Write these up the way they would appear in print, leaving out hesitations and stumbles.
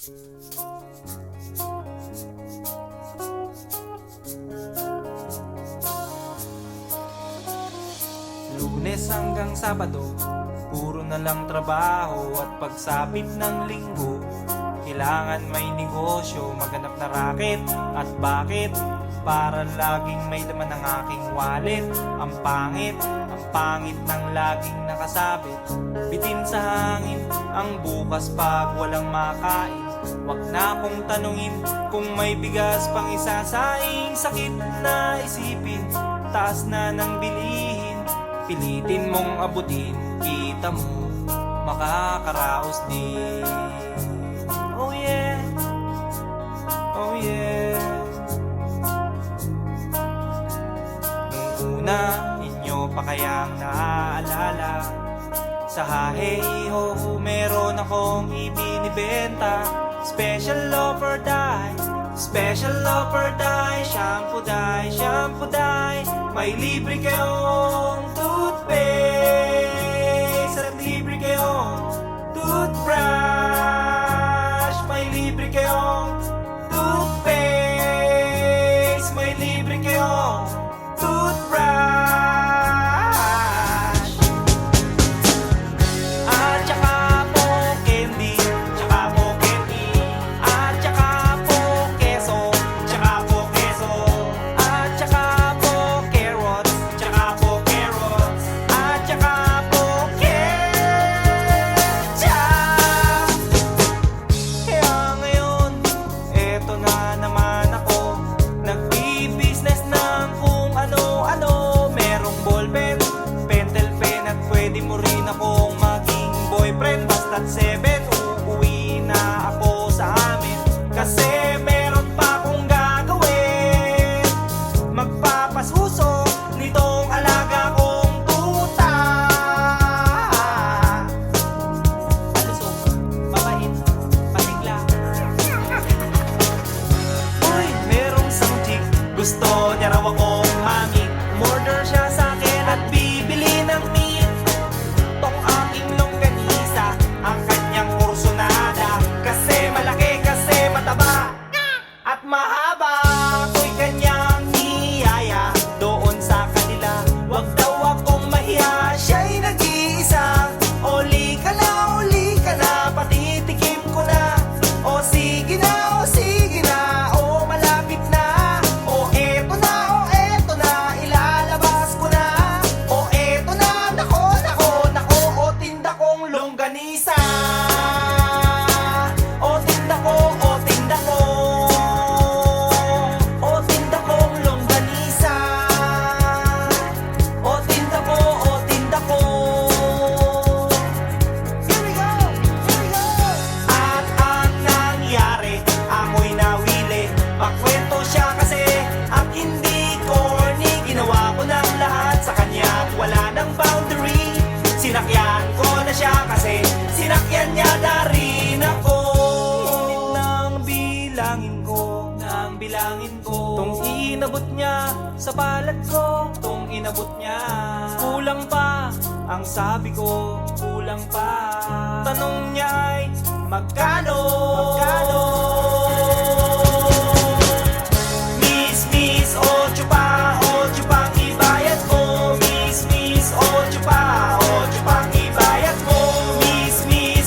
Lunes hanggang Sabado, puro na lang trabaho. At pagsapit ng Linggo, kailangan may negosyo, maghanap na raket. At bakit? Para laging may laman ng aking wallet. Ang pangit ng laging nakasabit. Bitin sa hangin ang bukas pag walang makain. Wag na akong tanungin kung may bigas pang isasaing. Sakit na isipin, taas na ng bilihin. Pilitin mong abutin, kita mo makakaraos din. Oh yeah, oh yeah. Nung una, inyo pa kayang naaalala, sa hahe-ho meron akong ibinibenta. Special offer die, special offer die. Shampoo die, shampoo die. May libre kayong toothpaste at libre kayong toothbrush. May libre kayong toothpaste, may libre kayong toothbrush. At saka po candy, tsaka po candy. At saka po keso, tsaka po keso. At saka po carrots, tsaka po carrots. At saka po ketchup. Kaya ngayon, eto na naman ako, nagbi-business ng kung ano-ano. Merong ballpen, pentel pen, at pwede mo rin akong maging boyfriend. Basta't 7, uuwi na ako sa amin. Kasi meron pa akong gagawin, magpapasuso nitong alaga kong tuta. Palusog, mabait, pasigla. Uy, merong isang chick, gusto niya raw akong mamit. Murder siya sa akin at bibili ng meat. Tong aking longganisa, ang kanyang kursonada. Kasi malaki, kasi mataba at mahaba. Ako'y kanyang niyaya doon sa kanila. Wag daw akong mahiya, siya'y nag-iisa. Uli ka na, patitikim ko na. O sige na, o sige na, o malapit na. O eto na, ilalabas ko na. O eto na, nako, o tinda kong longganisa. O tinda ko, o tinda ko. O tinda kong longganisa. O tinda ko, o tinda ko. Here we go, here we go. At ang nangyari, ako'y nawili. Pakwento siya kasi at hindi corny. Ginawa ko ng lahat sa kanya at wala ng boundary. Sinakyan ko na siya kasi sinakyan niya na rin ako. Ngunit nang bilangin ko, tong inabot niya sa palad ko, tong inabot niya. Kulang pa, ang sabi ko, kulang pa. Tanong niya ay magkano? Miss, ocho pa ang ibayad mo. Miss, ocho pa ang ibayad mo. Miss,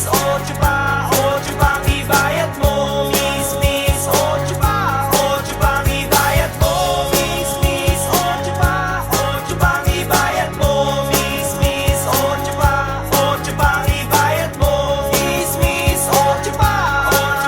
ocho pa ang ibayad mo. Miss, ocho pa ang ibayad mo. Miss, ocho pa ang ibayad mo. Miss, ocho pa ang ibayad mo. Miss, ocho pa ang ibayad mo.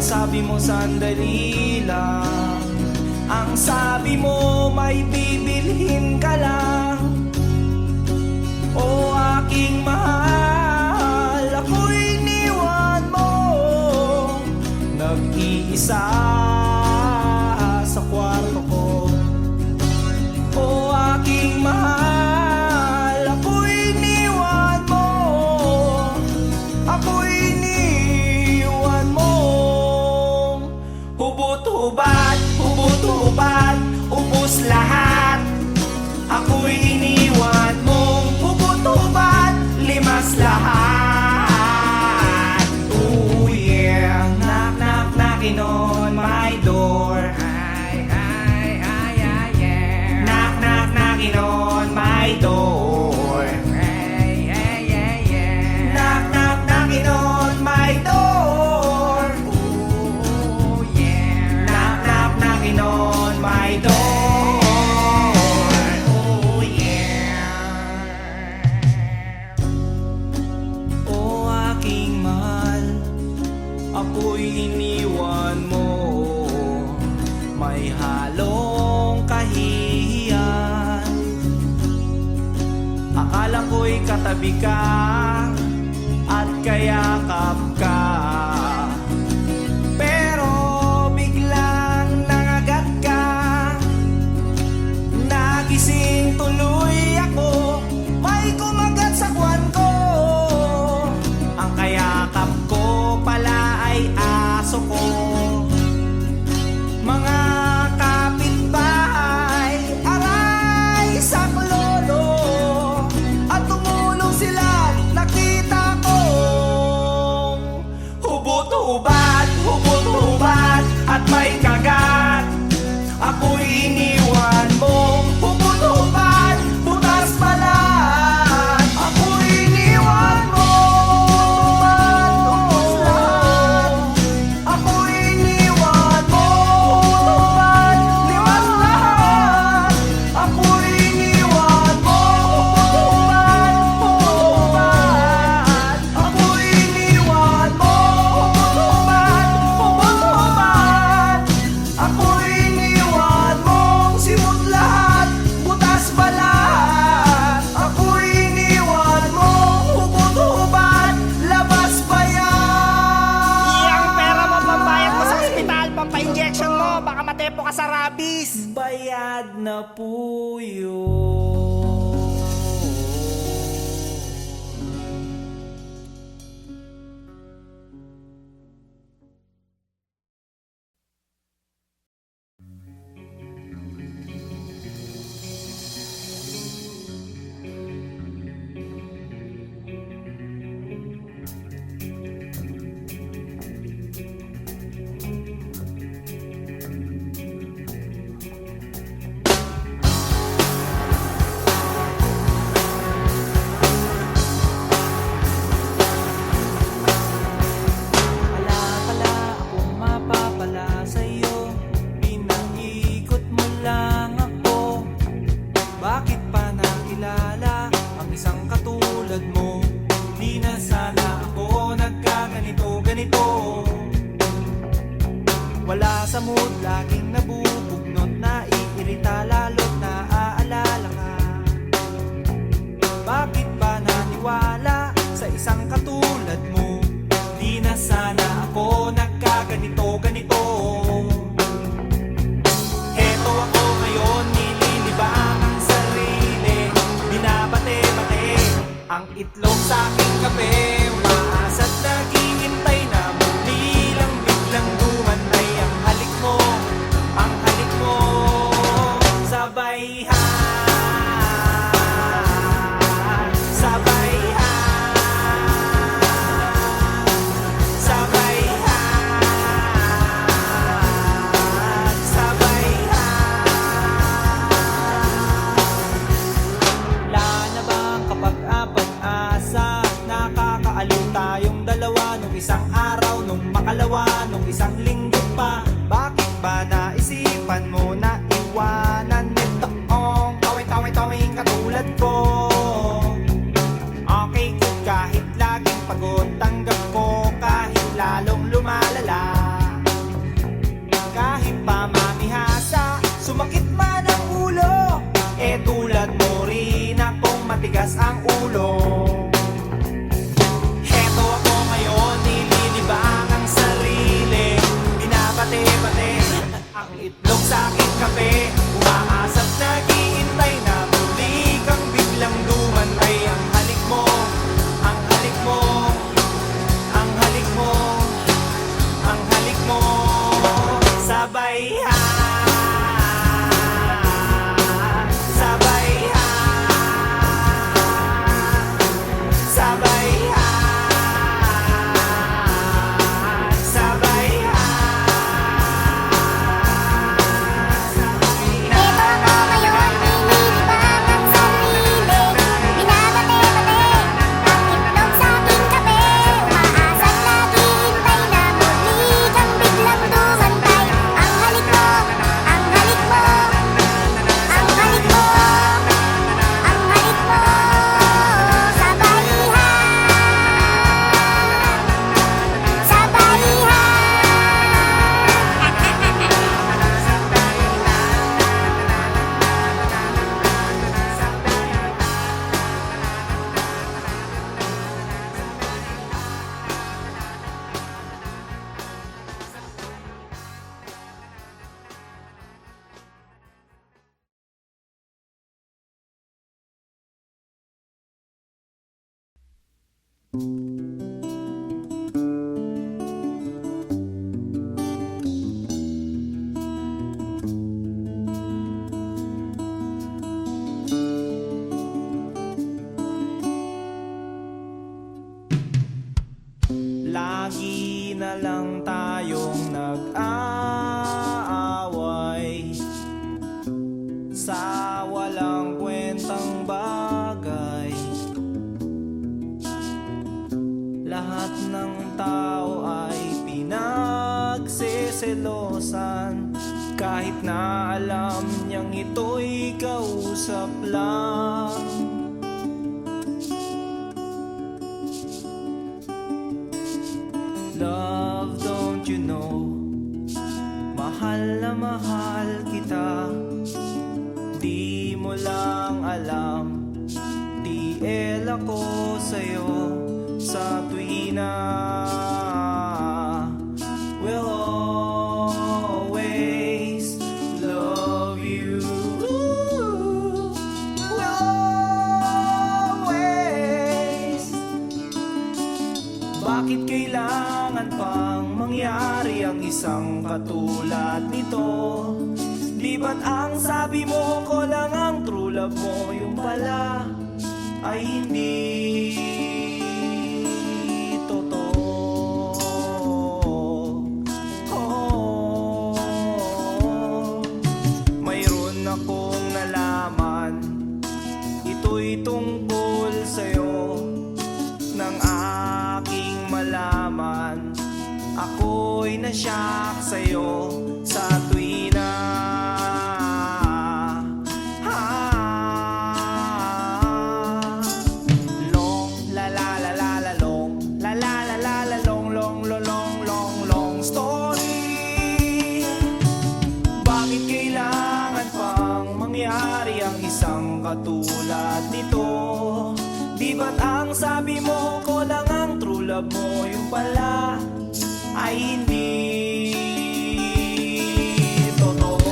sabi mo sandali lang. Ang sabi mo may bibilhin ka lang. O aking mahal, ako'y iniwan mo, nag-iisa sa kwarto ko. O aking mahal, ako'y iniwan mo, ako'y iniwan mo. Hubot-hubad, hubot-hubad, ubos lahat. Ako'y iniwan mong hubot-hubad, limas lahat. Ooh yeah, knock knock knocking on my door. Ay, ay, ay, ay, yeah. Knock knock knocking on my door. Ay, ay, ay, yeah. Knock knock knocking on my door. Ooh yeah. Knock knock knocking on my door. Ako'y iniwan mo, may halong kahihiyan. Akala ko'y katabi ka at kayakap ka, pero biglang nangagat ka. Nagising tuloy ako, may kumagat sa kwan ko. Ang kayakap ko pala ay aso ko. Mga kapitbahay, aray saklolo, at tumulong sila, nakita ko. Hubot-hubad, hubot-hubad, at may kagat. Ako'y iniwan mo, hubot-hubad, butas balat. Ako'y iniwan mo, sa rabies. Bayad na po yun. Wala sa mood, laging nabubugnot, naiirita, lalo't naaalala ka. Bakit ba naniwala sa isang katulad mo? Di na sana ako nagkaganito-ganito. Heto ako ngayon, nililibang ang sarili, binabate-bate ang itlog sa aking kape. Umaasa't naghihintay na muli lang biglang dumantay ang halik mo, ang halik mo. Sabay sabay sabay sabay wala na bang kapag-apag-asa? Nakakaaliw tayong dalawa nung isang araw, nung makalawa, nung isang linggo pa. Bakit ba naisipan mo na iwanan nitoong tawing-tawing katulad ko? Okay ko kahit laging pagod, tanggap ko kahit lalong lumalala. matigas ang ulo. Heto ako ngayon, nililibang ang sarili. Binabate-bate ang itlog sa aking kape. Umaasap, naghihintay na muli kang biglang dumantay. Ang halik mo, ang halik mo, ang halik mo, ang halik mo. Sabay ha, sabay ha, sabay ha, sabay ha. Eto ako ngayon, nililibang ang sarili. Binabate-bate ang itlog sa aking kape. Umaasat, naghihintay na muli kang biglang dumantay. Ang halik mo, ang halik mo, ang halik mo, ang halik mo. Sabay ha, sabay ha. Lagi na lang tayong nag-aaway sa walang kwentang bagay. Lahat ng tao ay pinagseselosan, kahit na alam niyang ito'y kausap lang. Love, don't you know, mahal na mahal kita. Di mo lang alam, TL ako sa'yo sa tuwina. We'll always love you. We'll always. Bakit kailangan pang mangyari ang isang katulad nito? Di ba't ang sabi mo ko lang ang true love mo, yung pala ay hindi totoo? Oh, mayroon akong nalaman, ito'y tungkol sa'yo. Nang aking malaman, ako'y nasyak sa'yo sa tuwina. Long la la la la la long, la la la la la long, long long long long long story. Bakit kailangan pang mangyari ang isang katulad nito? Di ba't ang sabi mo ko lang ang true love mo, yung pala ay hindi totoo?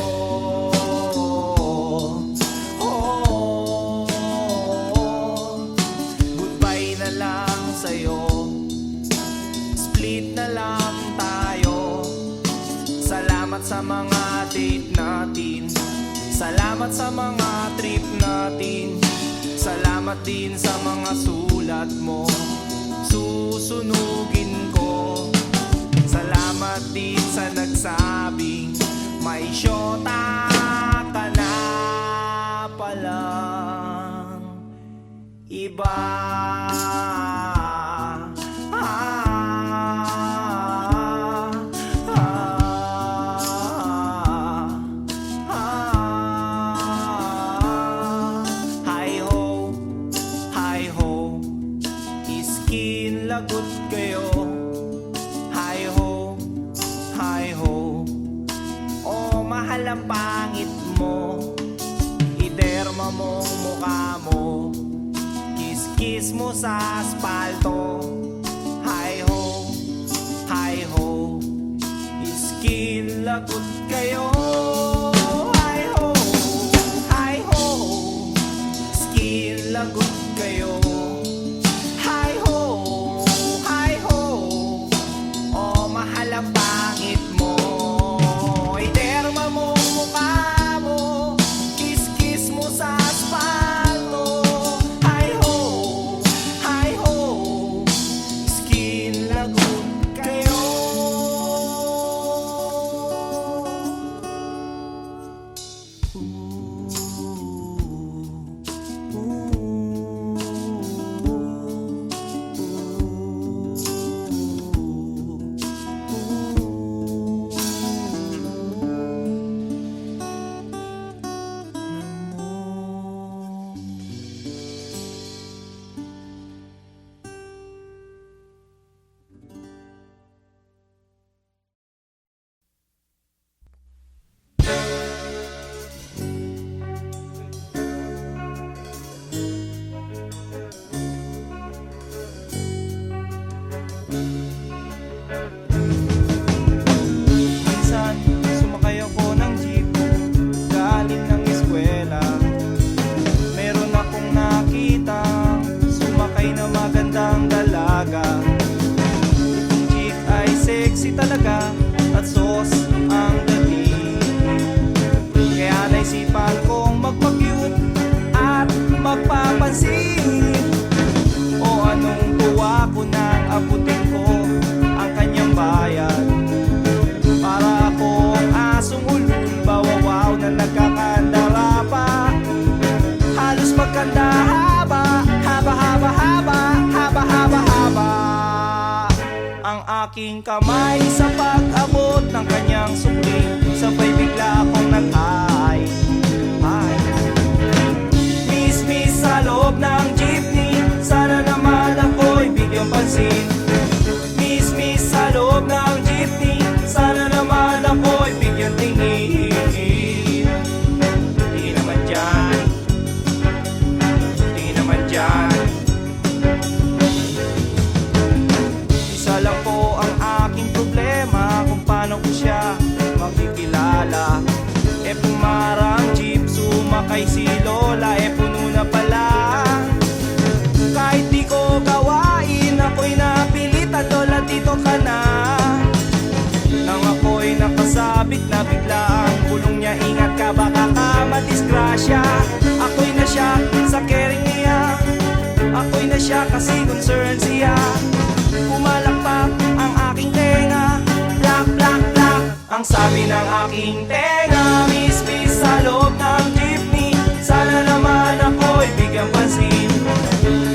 Oh, goodbye na lang sa'yo, split na lang tayo. Salamat sa mga date natin, salamat sa mga trip natin, salamat din sa mga sulat mo, susunugin ko. Salamat din sa nagsabing may syota ka na palang iba. Iskin lagot kayo. Hi ho, hi ho. Oh, mahal ang pangit mo, iderma mong mukha mo. Kiss-kiss mo sa asfalto. Hi-ho, hi-ho, iskil lagot kayo. Hi-ho, hi-ho, iskil lagot kayo. Hi-ho, hi-ho, oh mahal ang pangit mo. Iterma mo mukha mo, kiss-kiss mo sa asfalto. Hi-ho, hi-ho, skin lagot kayo. Minsan, sumakay ako ng jeep galing ng eskwela. Meron akong nakita sumakay na magandang dalaga. Itong chick ay sexy talaga at sauce ang dating. Kaya naisipan kong magpa-cute at magpapansin. O anong tuwa ko nang abutin ko ang kanyang bayan. Para akong asong ulul, bawawaw na nagkakandara pa. Halos magkanda haba, haba, haba, haba, haba, haba, haba. Ang aking kamay sa pag-abot ng kanyang sukli, sabay bigla akong nag-hi. Hi. Miss, miss sa loob ng jeepney, sana naman ako'y bigyang pansin. Miss, miss sa loob ng jeepney, sana naman ako'y bigyang tingin. Di naman dyan, di naman dyan. Isa lang po ang aking problema kung paano ko siya makikilala. Pumarang jeep, sumakay si Lola, puno na pala. Kahit di ko gawain, ako'y napilitan, Lola dito ka na. Nang ako'y nakasabit na bigla ang bulong niya, ingat ka baka ka madisgrasya. Ako'y na siya sa caring niya, ako'y na siya kasi concern siya. Pumalakpak ang aking tenga, plak, plak, plak, ang sabi ng aking tenga. Miss, miss sa loob ng jeepney, sana naman ako'y bigyang pansin.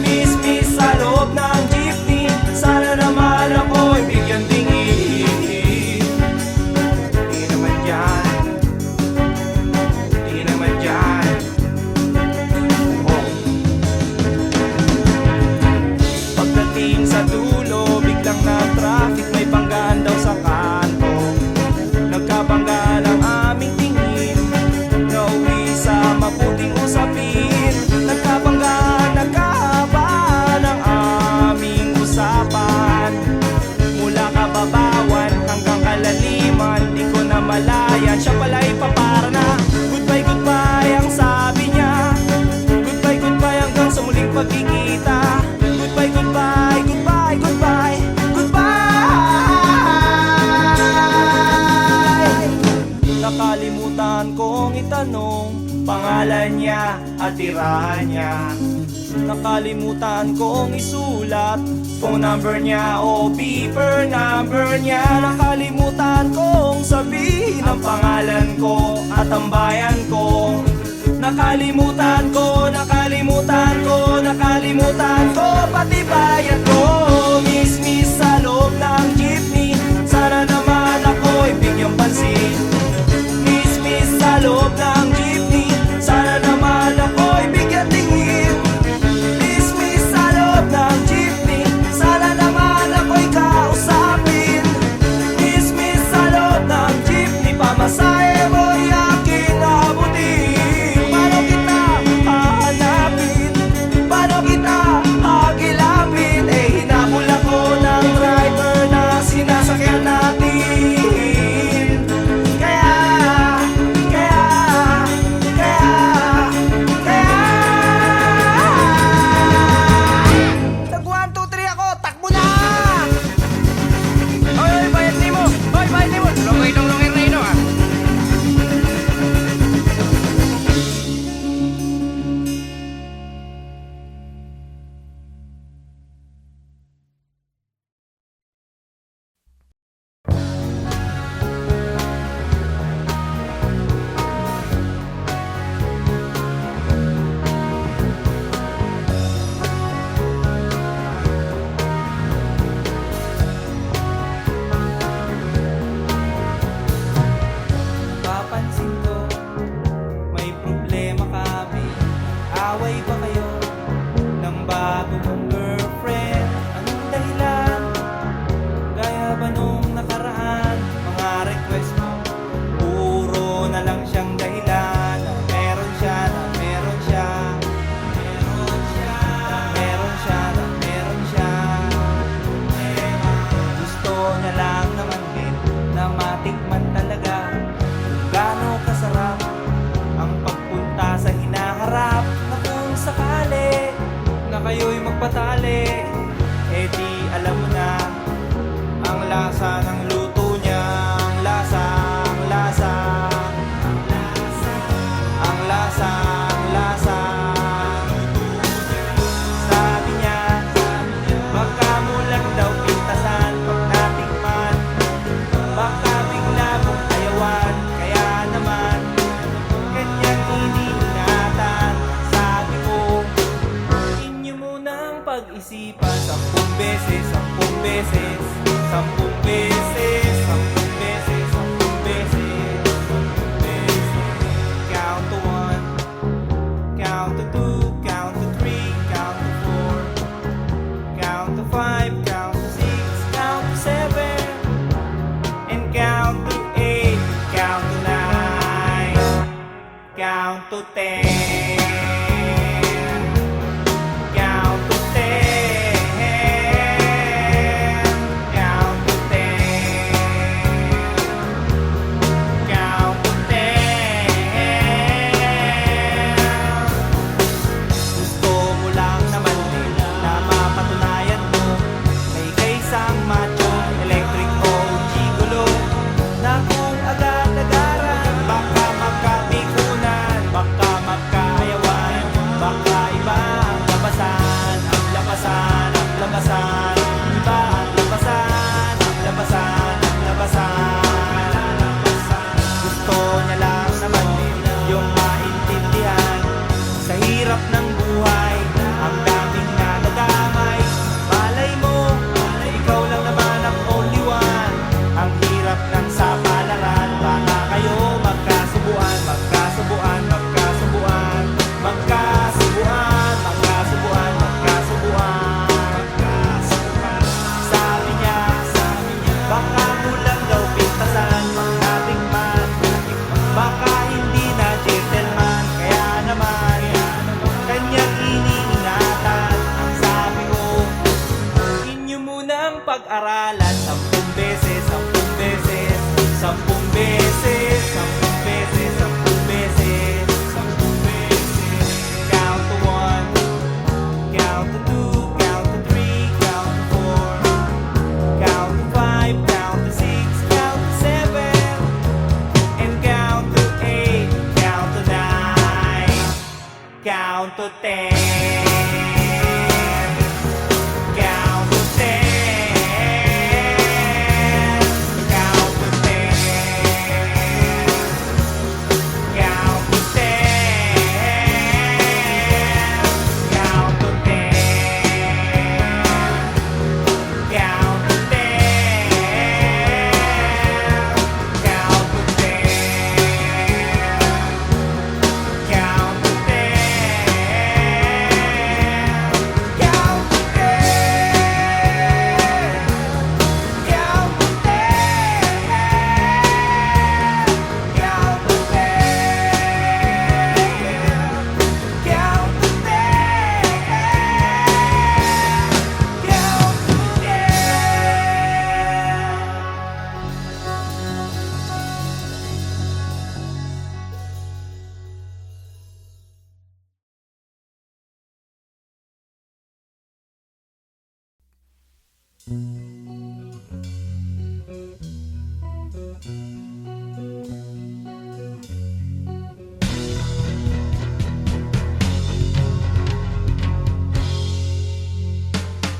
Miss, miss sa loob ng jeepney, sana naman ako'y bigyang tingin. Di naman dyan, di naman dyan. Oh. Pagdating sa dulo, biglang na-traffic, may banggaan daw sa kanto. Nagkabangga ng aming tingin, nauwi sa mabuting usapin. Nagkabangga, nagkahaba ng aming usapan. Mula kababawan hanggang kalaliman, di ko na malayan, siya pala'y papara na. Goodbye, goodbye ang sabi niya. Goodbye, goodbye hanggang sa muling pagkikita. Goodbye, goodbye, goodbye, goodbye, goodbye. Nakalimutan kong itanong pangalan niya at tirahan niya. Nakalimutan kong isulat phone number niya o beeper number niya. Nakalimutan kong sabihin ang pangalan ko at ang bayan ko. Nakalimutan ko, nakalimutan ko, nakalimutan ko pati bayan ko. Miss, miss sa loob ng jeepney, sana naman ako'y bigyang pansin. Miss, miss sa loob ng jeepney, sana naman ako'y bigyan tingin. Miss, miss sa loob ng jeepney, sana naman ako'y kausapin. Miss, miss sa loob ng jeepney, pamasahe mo'y aking abutin. Paano kita hahanapin? Paano kita matikman talaga kung gaano kasarap ang pagpunta sa hinaharap. Na kung sakali na kayo'y magpatali, eh di alam mo na ang lasa ng luto niya. Ang lasa, ang lasa, ang lasa, ang lasa, ang lasa. Sabi niya, baka mo lang daw pintasan pag natikman, baka bigla mong ayawan. Kaya naman, kanyang iniingatan. Sabi ko, inyo munang pag-isipan 10 beses, 10 beses, 10 beses, 10 beses, 10 beses, 10 beses. Count to 1, count to 2, count to 3, count to 4, count to 5, count to 6, count to 7, and count to 8, count to 9, count to 10. Count to 10, count to 10, count to 10. Gusto mo lang naman din na mapatunayan mo na ika'y isang macho, electric o gigolo, na kung agad-agaran baka magkapikunan, baka magkaayawan, baka iba ang labasan, ang labasan, ang labasan, iba ang labasan, ang labasan, ang labasan. Gusto niya lang naman din yung maintindihan sa hirap ng buhay, ang daming nadadamay. Malay mo, ikaw lang naman ang only one. Ang hirap ng sapalaran, baka kayo magkasubuan, magkasubuan, magkasubuan, magkasubuan, magkasubuan, magkasubuan, magkasubuan. Sabi niya, baka mo lang daw pintasan pag natikman, baka hindi na gentleman. Kaya naman, kanyang iniingatan. Ang sabi ko, inyo munang pag-aralan 10 beses, 10 beses, 10 beses, 10 beses, 10 beses, 10 beses. Count to 1, count to 2, count to 3, count to 4, count to 5, count to 6, count to 7, and count to 8, count to 9, count to 10. Count to 10, count to 10, count to 10, count to 10, count to 10, count to 10, count to 10.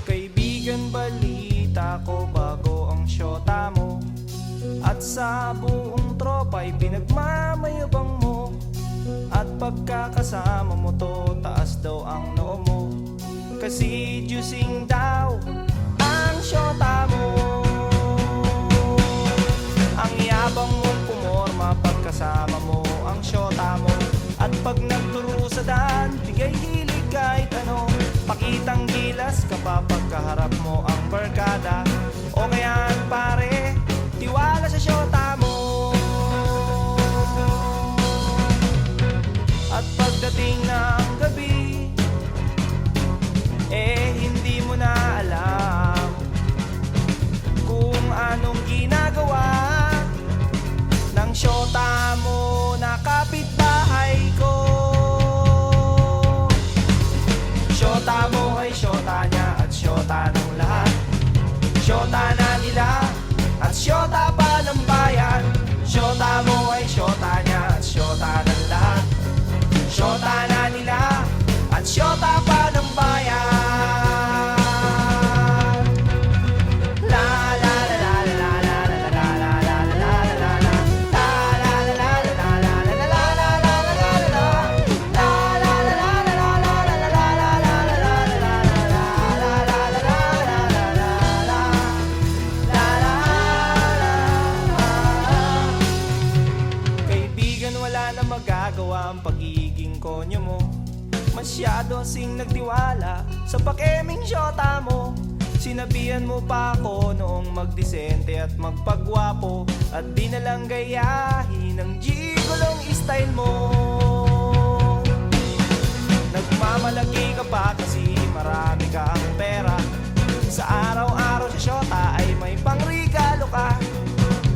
Kaibigan, balita ko bago ang syota mo, at sa buong tropa'y pinagmamayabang mo, at pagkakasama mo to, taas daw ang noo mo, kasi juicing daw ang syota mo. Ang yabang mong pumorma pagkasama mo ang syota mo, at pag nagturo sa daan, bigay hilig kahit ano, pakitang gilas kapag pagkaharap mo ang barkada. O kaya pare, tiwala sa syota mo. At pagdating ng gabi, eh hindi mo na alam kung anong ginagawa syota pa ng bayan. Syota mo ay syota niya at syota ng lahat. Syota na nila at syota pa ng bayan. La la la la la la la la la la la la la la. La la la la la la la la la la la la la la. La la la la la la la la la la la la la la la. La la la la la la. Kaibigan, wala na magagawa ang pagiging konyo mo. Masyado sing nagtiwala sa pakeming syota mo. Sinabihan mo pa ako noong magdisente at magpagwapo, at di na lang gayahin ang gigolong style mo. Nagmamalaki ka pa kasi marami kang pera. Sa araw-araw sa syota ay may pangregalo ka.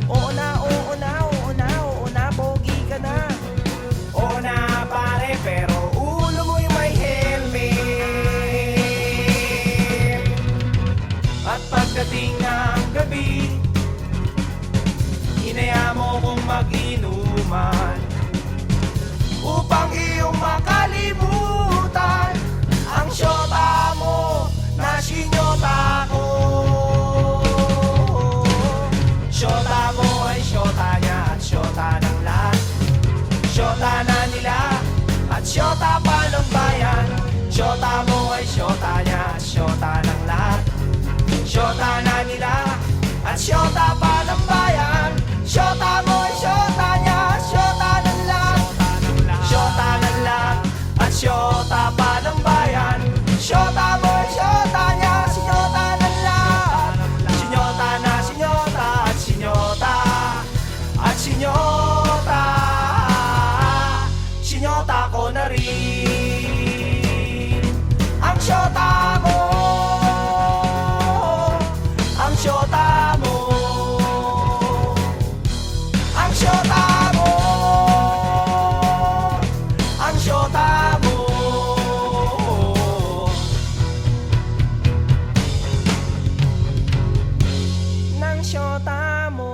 Oo na, oo na, oo na, oo na, pogi ka na. Oo na pare, pero ulo mo'y may helmet. At pagdating ng gabi, inaya mo kong mag-inuman upang iyong makalimutan ang syota mo na sinyota ko. Syota mo ay syota niya at syota ng lahat. Syota na nila at syota pa ng bayan. Syota mo ay syota niya at syota ng lahat. Syota na nila at syota pa ng bayan. Syota mo ay syota niya at syota ng lahat. Syota ng lahat at syota pa ng bayan. Syota mo ay syota niya, sinyota ng lahat. Sinyota na sinyota at sinyota at sinyota. Sinyota ko na rin ang syota mo. Ang syota mo. Ang syota mo. Ang syota mo. Ng syota mo.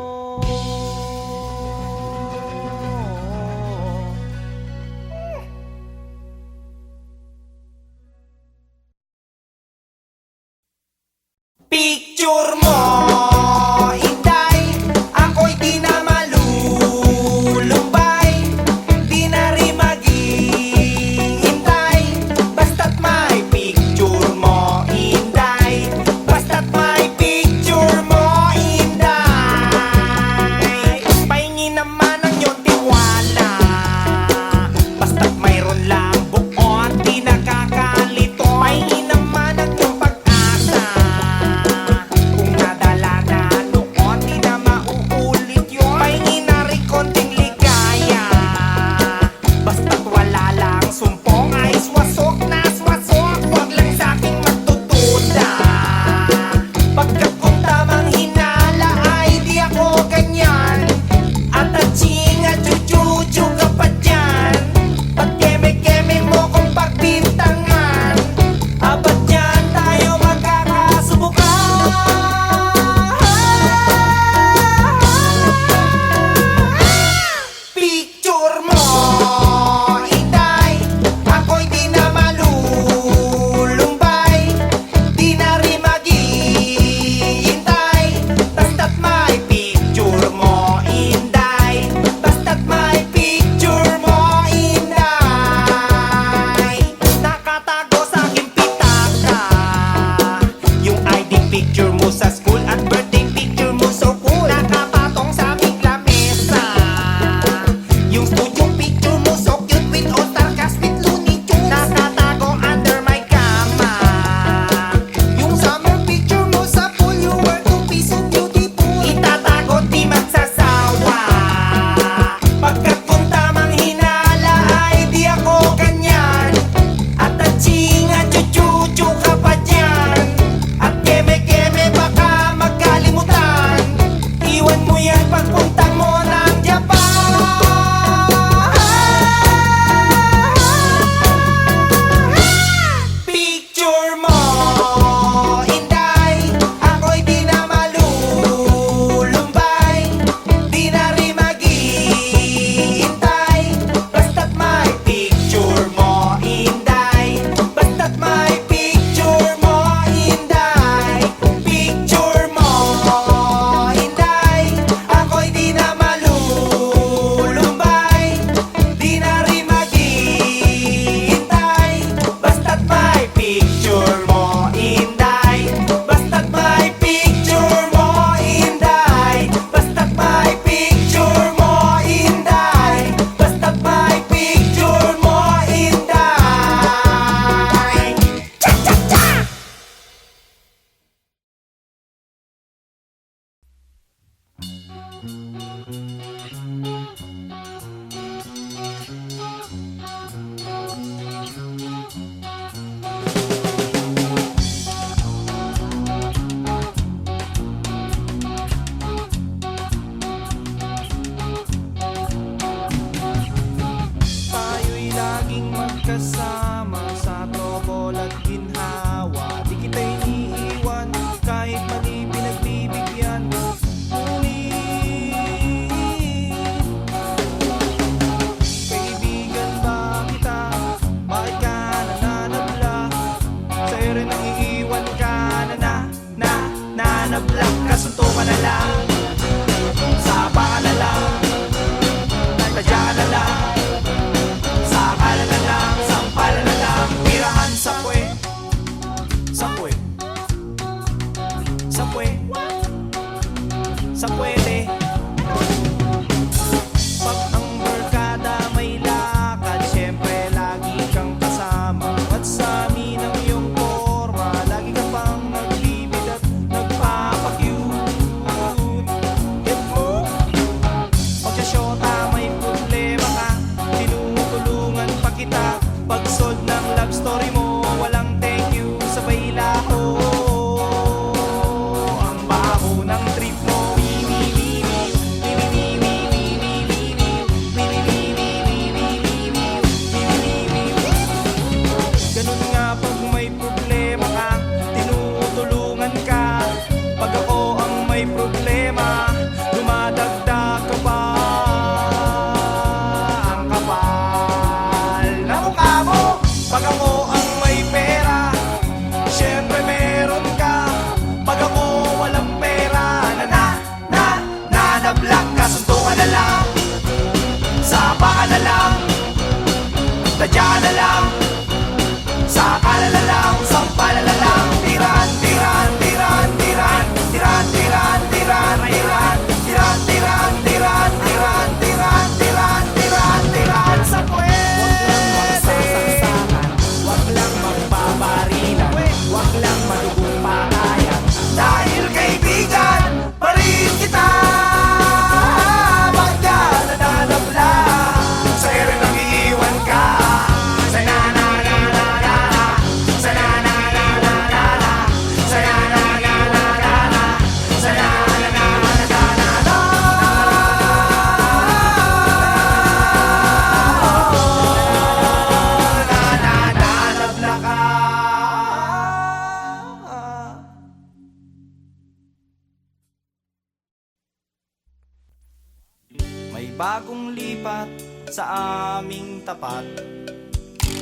bagong lipat sa aming tapat.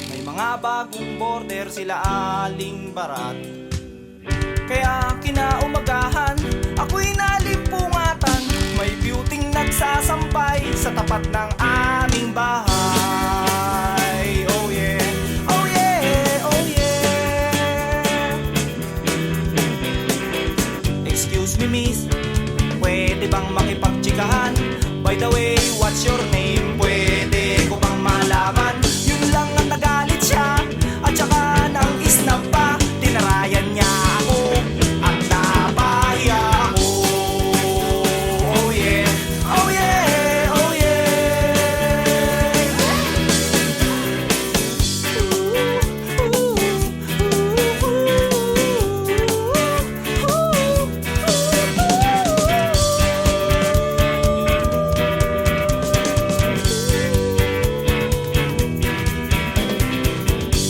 May mga bagong border sila Aling Barat. Kaya kinaumagahan, ako'y nalimpungatan. May beautyng nagsasampay sa tapat ng aming bahay. Oh yeah, oh yeah, oh yeah. Excuse me miss, pwede bang makipagtsikahan? By the way, what's your name? Pwede ko bang malaman? Yun lang ang nagalit siya, at saka nang isnab pa. Tinarayan niya ako at napahiya ako. Oh yeah, oh yeah, oh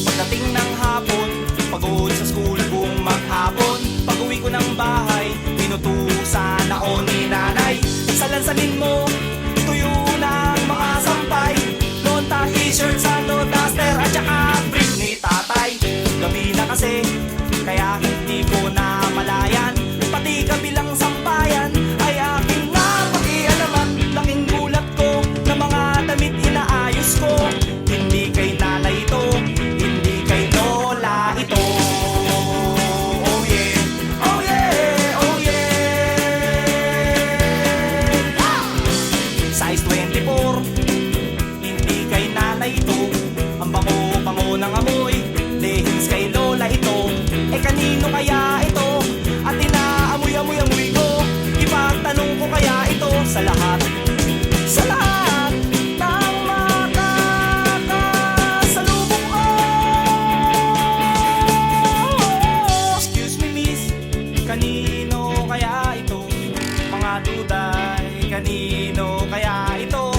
Pagdating ng hapon, pagod sa school buong maghapon. Pag-uwi ko ng bahay, pinutusan ako ni nanay. Salansanin mo, tuyo ng mga sampay. Nota, t-shirt, sando, duster, at saka brief ni tatay. Gabi na kasi, kaya hindi ko na malayan. Pati kabilang sampayan ay aking napakialaman. Laking gulat ko na mga damit inaayos ko. Hindi kay nanay ito, hindi kay lola ito. Oh yeah, oh yeah, oh yeah. Size 24, hindi kay nanay ito. Ang bango-bango ng amoy, leggings kay lola ito. Eh kanino kaya ito? At inaamoy-amoy-amoy ko. Ipagtanong ko kaya ito sa lahat ng makakasalubong ko. Excuse me miss, kanino kaya ito? Mga duday, kanino kaya ito?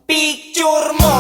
picture mo.